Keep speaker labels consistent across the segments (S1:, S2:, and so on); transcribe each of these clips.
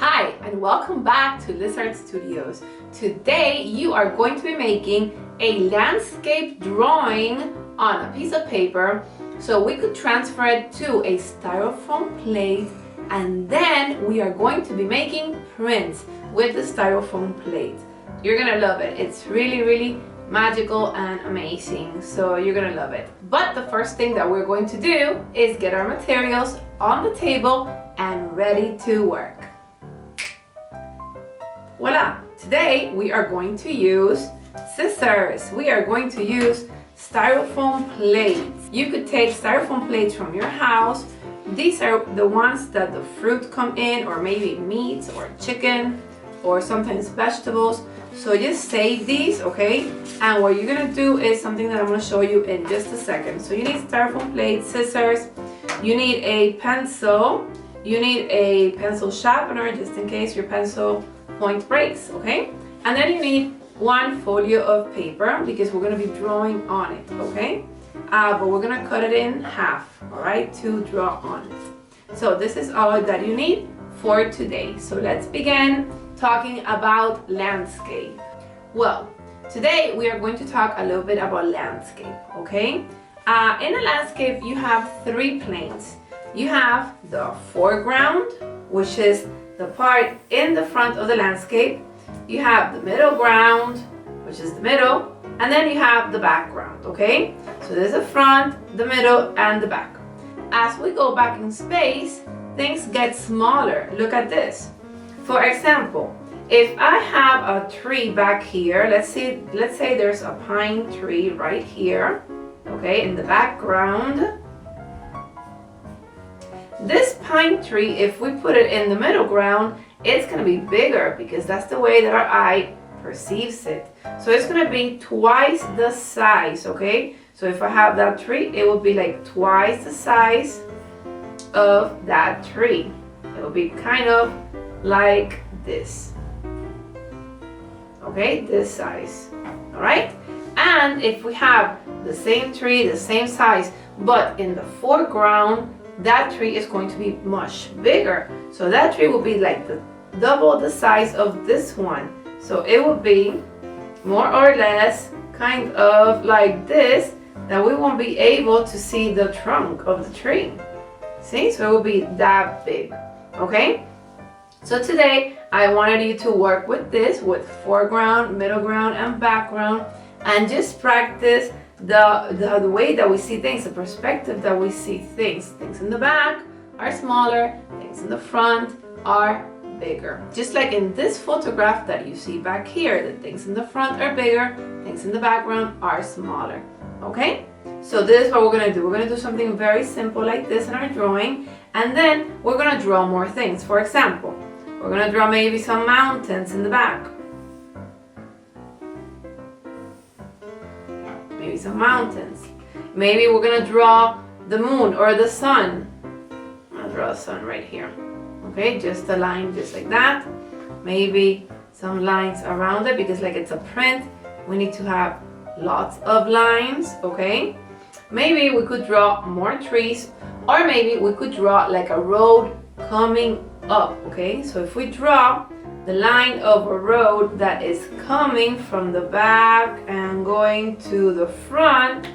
S1: Hi, and welcome back to Lizard Studios. Today you are going to be making a landscape drawing on a piece of paper so we could transfer it to a styrofoam plate, and then we are going to be making prints with the styrofoam plate. You're gonna love it. It's really magical and amazing, so you're gonna love it. But the first thing that we're going to do is get our materials on the table and ready to work. Voila! Today we are going to use scissors. We are going to use styrofoam plates. You could take styrofoam plates from your house. These are the ones that the fruit come in, or maybe meats or chicken or sometimes vegetables. So just save these, okay? And what you're gonna do is something that I'm gonna show you in just a second. So you need styrofoam plates, scissors, you need a pencil, you need a pencil sharpener just in case your pencil point breaks, okay? And then you need one folio of paper because we're gonna be drawing on it, okay? But we're gonna cut it in half, all right, to draw on it. So this is all that you need for today. So let's begin talking about landscape. Well, today we are going to talk a little bit about landscape, okay? In a landscape, you have three planes. You have the foreground, which is the part in the front of the landscape. You have the middle ground, which is the middle, and then you have the background, okay? So there's the front, the middle, and the back. As we go back in space, things get smaller. Look at this. For example, if I have a tree back here, let's say there's a pine tree right here, okay, in the background. This pine tree, if we put it in the middle ground, it's going to be bigger because that's the way that our eye perceives it. So it's going to be twice the size, okay? So if I have that tree, it will be like twice the size of that tree. It will be kind of like this. Okay, this size. All right? And if we have the same tree, the same size, but in the foreground, that tree is going to be much bigger. So that tree will be like double the size of this one. So it will be more or less kind of like this, that we won't be able to see the trunk of the tree. See? So it will be that big. Okay? So today I wanted you to work with this, with foreground, middle ground, and background, and just practice the way that we see things, the perspective that we see things. Things in the back are smaller, things in the front are bigger. Just like in this photograph that you see back here, the things in the front are bigger, things in the background are smaller. Okay? So this is what we're going to do. We're going to do something very simple like this in our drawing, and then we're going to draw more things. For example, we're going to draw maybe some mountains in the back. Maybe some mountains. Maybe we're gonna draw the moon or the sun. I'm gonna draw the sun right here. Okay, just a line just like that. Maybe some lines around it because like it's a print, we need to have lots of lines, okay? Maybe we could draw more trees, or maybe we could draw like a road coming up, okay? So if we draw the line of a road that is coming from the back and going to the front.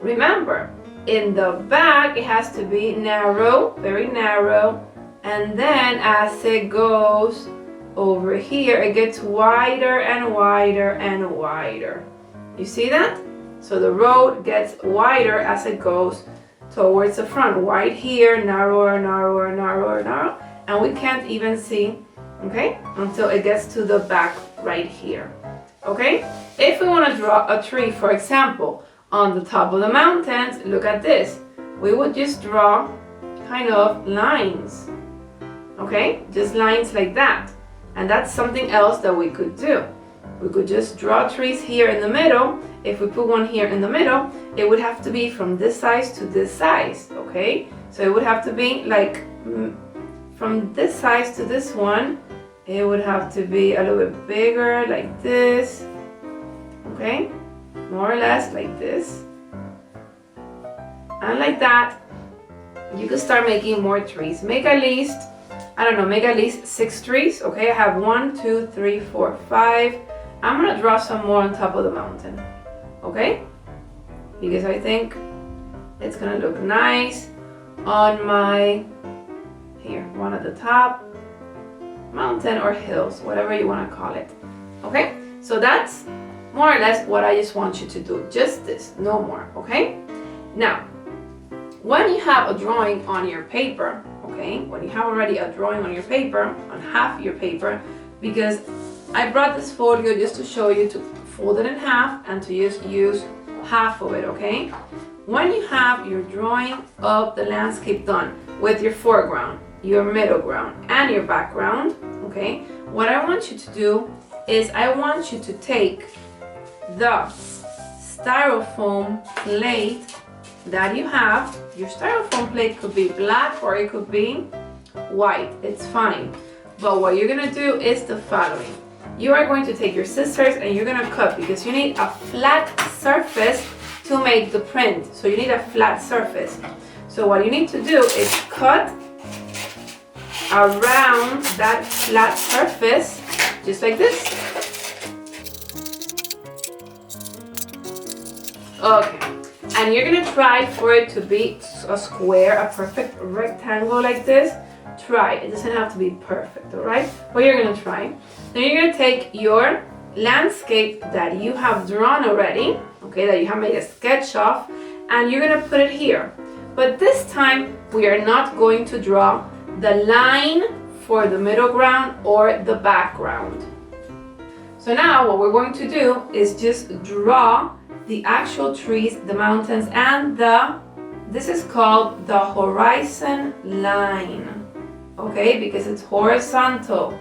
S1: Remember, in the back it has to be narrow, very narrow, and then as it goes over here, it gets wider and wider and wider. You see that? So the road gets wider as it goes towards the front. Wide here, narrower, narrower, narrower, narrow, and we can't even see, okay, until it gets to the back right here. Okay, if we want to draw a tree, for example, on the top of the mountains, look at this. We would just draw kind of lines, okay, just lines like that. And that's something else that we could do. We could just draw trees here in the middle. If we put one here in the middle, it would have to be from this size to this size, okay? So it would have to be like from this size to this one. It would have to be a little bit bigger, like this, okay? More or less like this. And like that, you can start making more trees. Make at least I don't know, make at least 6 trees. Okay, I have 1, 2, 3, 4, 5. I'm gonna draw some more on top of the mountain. Okay, because I think it's gonna look nice on my, here, one at the top, mountain or hills, whatever you want to call it. Okay, so that's more or less what I just want you to do, just this, no more. Okay, now when you have a drawing on your paper, okay, when you have already a drawing on your paper, on half your paper, because I brought this folio just to show you to fold it in half and to just use half of it. Okay, when you have your drawing of the landscape done with your foreground, your middle ground, and your background, okay, what I want you to do is I want you to take the styrofoam plate that you have. Your styrofoam plate could be black or it could be white, it's fine. But what you're gonna do is the following. You are going to take your scissors and you're gonna cut, because you need a flat surface to make the print. So you need a flat surface. So what you need to do is cut around that flat surface, just like this. Okay, and you're gonna try for it to be a square, a perfect rectangle like this. Try, it doesn't have to be perfect, all right? But you're gonna try. Then you're gonna take your landscape that you have drawn already, okay, that you have made a sketch of, and you're gonna put it here. But this time, we are not going to draw the line for the middle ground or the background. So now what we're going to do is just draw the actual trees, the mountains, and this is called the horizon line, okay, because it's horizontal,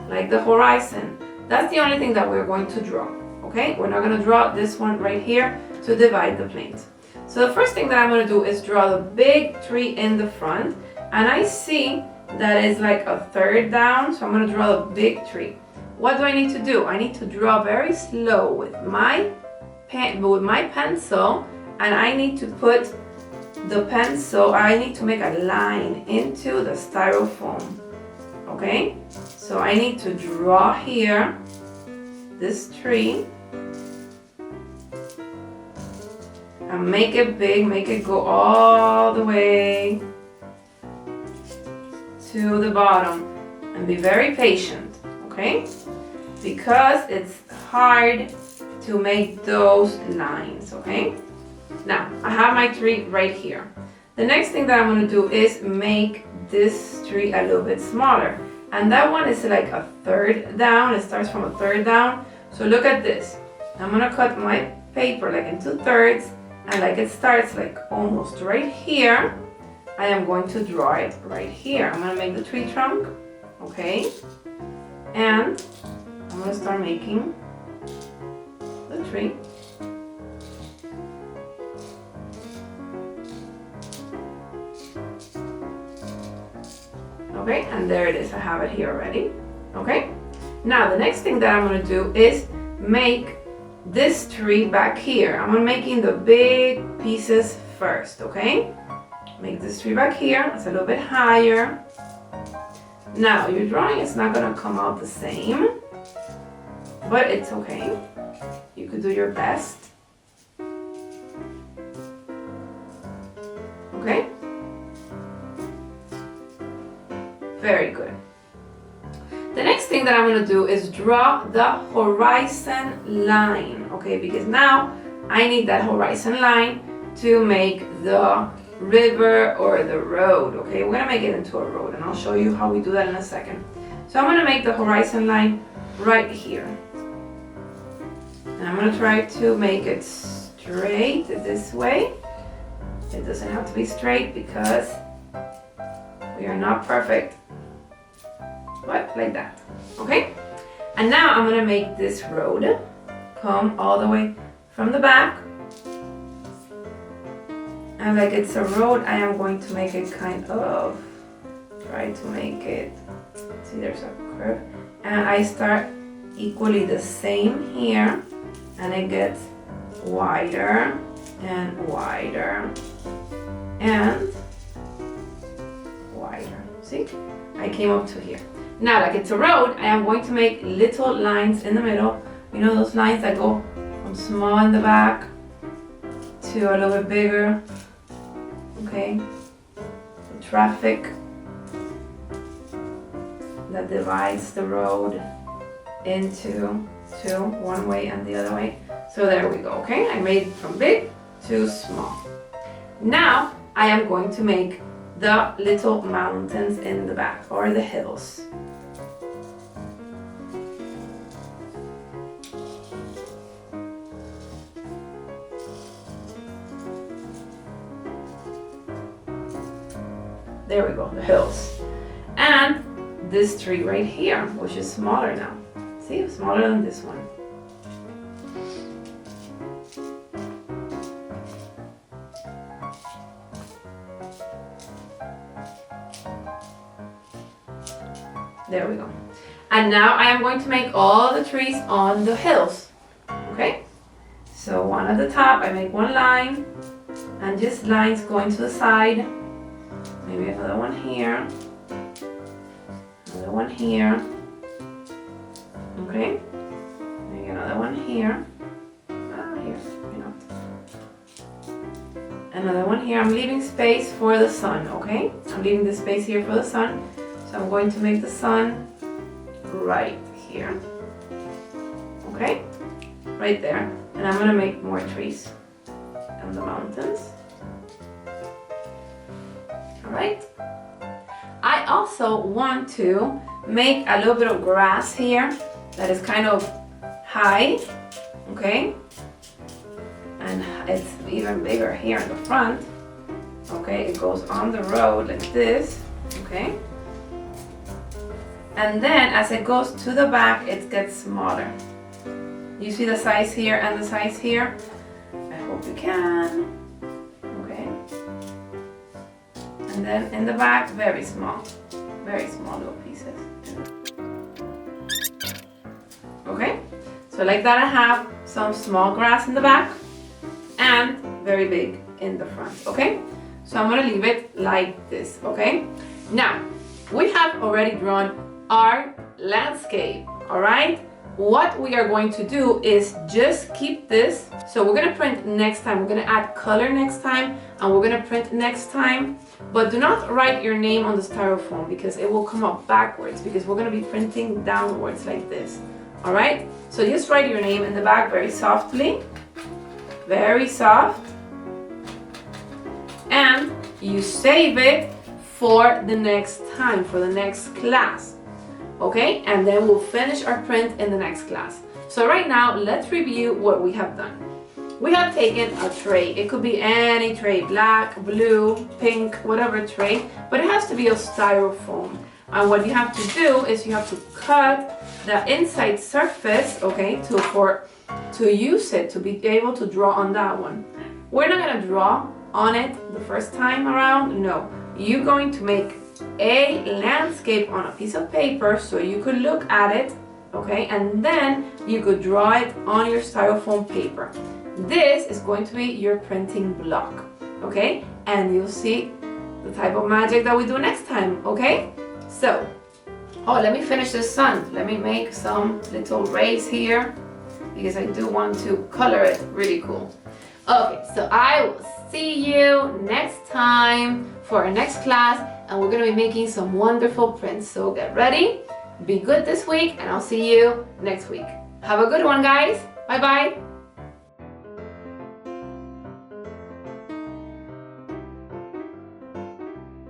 S1: like the horizon. That's the only thing that we're going to draw, okay? We're not gonna draw this one right here to divide the planes. So the first thing that I'm gonna do is draw the big tree in the front, and I see that is like a third down, so I'm gonna draw the big tree. What do I need to do? I need to draw very slow with my pencil, and I need to put the pencil, I need to make a line into the styrofoam, okay? So I need to draw here this tree and make it big, make it go all the way to the bottom, and be very patient, okay? Because it's hard to make those lines, okay? Now, I have my tree right here. The next thing that I'm gonna do is make this tree a little bit smaller. And that one is like a third down, it starts from a third down. So look at this. I'm gonna cut my paper like in 2/3, and like it starts like almost right here, I am going to draw it right here. I'm gonna make the tree trunk, okay? And I'm gonna start making the tree. Okay, and there it is, I have it here already. Okay, now the next thing that I'm gonna do is make this tree back here. I'm making the big pieces first, okay? Make this tree back here, it's a little bit higher. Now, your drawing is not gonna come out the same, but it's okay. You could do your best. Okay? Very good. The next thing that I'm going to do is draw the horizon line, okay? Because now I need that horizon line to make the river or the road, okay? We're going to make it into a road, and I'll show you how we do that in a second. So I'm going to make the horizon line right here. And I'm going to try to make it straight this way. It doesn't have to be straight because we are not perfect. But like that, okay? And now I'm gonna make this road come all the way from the back. And like it's a road, I am going to make it kind of, try to make it, see there's a curve. And I start equally the same here, and it gets wider and wider and wider. See? I I came up to here. Now, like it's a road, I am going to make little lines in the middle. You know those lines that go from small in the back to a little bit bigger, okay? The traffic that divides the road into two, one way and the other way. So there we go, okay? I made it from big to small. Now I am going to make the little mountains in the back, or the hills. There we go, the hills. And this tree right here, which is smaller now. See, smaller than this one. There we go. And now I am going to make all the trees on the hills. Okay? So one at the top, I make one line, and just lines going to the side. Maybe another one here. Another one here. Okay? Maybe another one here. Here, you know. Another one here. I'm leaving space for the sun, okay? I'm leaving the space here for the sun. So I'm going to make the sun right here. Okay? Right there. And I'm going to make more trees and the mountains. Alright? I also want to make a little bit of grass here that is kind of high. Okay? And it's even bigger here in the front. Okay? It goes on the road like this. Okay? And then as it goes to the back, it gets smaller. You see the size here and the size here? I hope you can. Okay. And then in the back, very small little pieces. Okay. So like that I have some small grass in the back and very big in the front. Okay. So I'm gonna leave it like this. Okay. Now, we have already drawn our landscape, all right? What we are going to do is just keep this. So we're gonna print next time. We're gonna add color next time, and we're gonna print next time. But do not write your name on the styrofoam because it will come up backwards, because we're gonna be printing downwards like this, all right? So just write your name in the back very softly, very soft, and you save it for the next time, for the next class. Okay, and then we'll finish our print in the next class. So right now, let's review what we have done. We have taken a tray. It could be any tray, black, blue, pink, whatever tray, but it has to be a styrofoam. And what you have to do is you have to cut the inside surface, okay, to use it, to be able to draw on that one. We're not gonna draw on it the first time around, no. You're going to make a landscape on a piece of paper so you could look at it, okay, and then you could draw it on your styrofoam paper. This is going to be your printing block, okay, and you'll see the type of magic that we do next time, okay? So, let me finish the sun. Let me make some little rays here because I do want to color it really cool. Okay, so I will see you next time for our next class, and we're going to be making some wonderful prints. So get ready, be good this week, and I'll see you next week. Have a good one, guys. Bye-bye.